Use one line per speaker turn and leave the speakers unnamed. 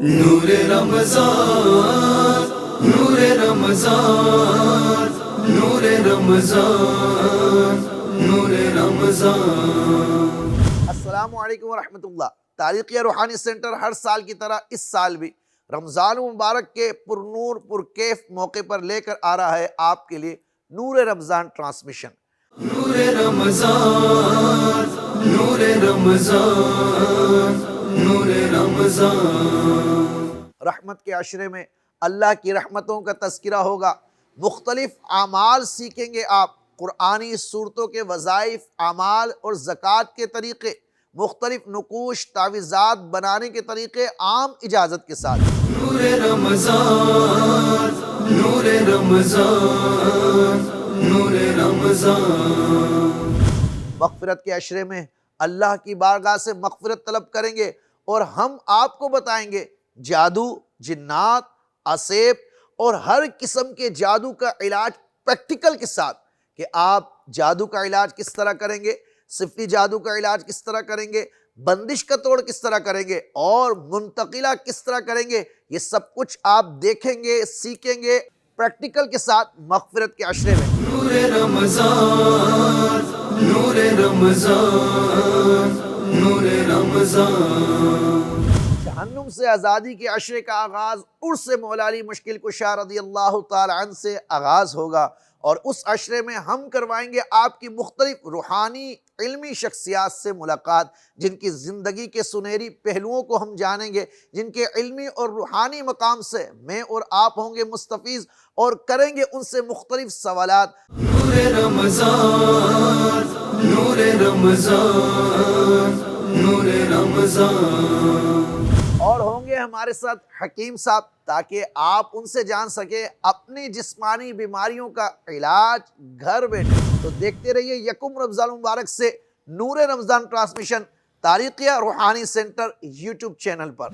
نور رمضان، نور رمضان، نور رمضان، نور رمضان۔
السلام علیکم ورحمۃ اللہ۔ تاریخیہ روحانی سینٹر ہر سال کی طرح اس سال بھی رمضان مبارک کے پر نور پر کیف موقع پر لے کر آ رہا ہے آپ کے لیے نور رمضان ٹرانسمیشن۔
نور رمضان، نور رمضان، نور رمضان۔
رحمت کے عشرے میں اللہ کی رحمتوں کا تذکرہ ہوگا، مختلف اعمال سیکھیں گے آپ، قرآنی صورتوں کے وظائف، اعمال اور زکوٰۃ کے طریقے، مختلف نقوش تعویذات بنانے کے طریقے عام اجازت کے ساتھ۔
نور رمضان، نور رمضان، نور رمضان۔
مغفرت کے عشرے میں اللہ کی بارگاہ سے مغفرت طلب کریں گے اور ہم آپ کو بتائیں گے جادو، جنات، عصیب اور ہر قسم کے جادو کا علاج پریکٹیکل کے ساتھ، کہ آپ جادو کا علاج کس طرح کریں گے، صفری جادو کا علاج کس طرح کریں گے، بندش کا توڑ کس طرح کریں گے اور منتقلہ کس طرح کریں گے، یہ سب کچھ آپ دیکھیں گے، سیکھیں گے پریکٹیکل کے ساتھ مغفرت کے عشرے میں۔
نور رمضان، نور رمضان، نور رمضان۔
جہنم سے آزادی کے عشرے کا آغاز عرس مولا علی مشکل کشا رضی اللہ تعالی عنہ سے آغاز ہوگا، اور اس عشرے میں ہم کروائیں گے آپ کی مختلف روحانی علمی شخصیات سے ملاقات، جن کی زندگی کے سنہری پہلوؤں کو ہم جانیں گے، جن کے علمی اور روحانی مقام سے میں اور آپ ہوں گے مستفیض اور کریں گے ان سے مختلف سوالات۔
نور رمضان، نور رمضان، نور رمضان۔
اور ہوں گے ہمارے ساتھ حکیم صاحب، تاکہ آپ ان سے جان سکیں اپنی جسمانی بیماریوں کا علاج گھر بیٹھے۔ تو دیکھتے رہیے یکم رمضان مبارک سے نور رمضان ٹرانسمیشن تاریخیہ روحانی سینٹر یوٹیوب چینل پر۔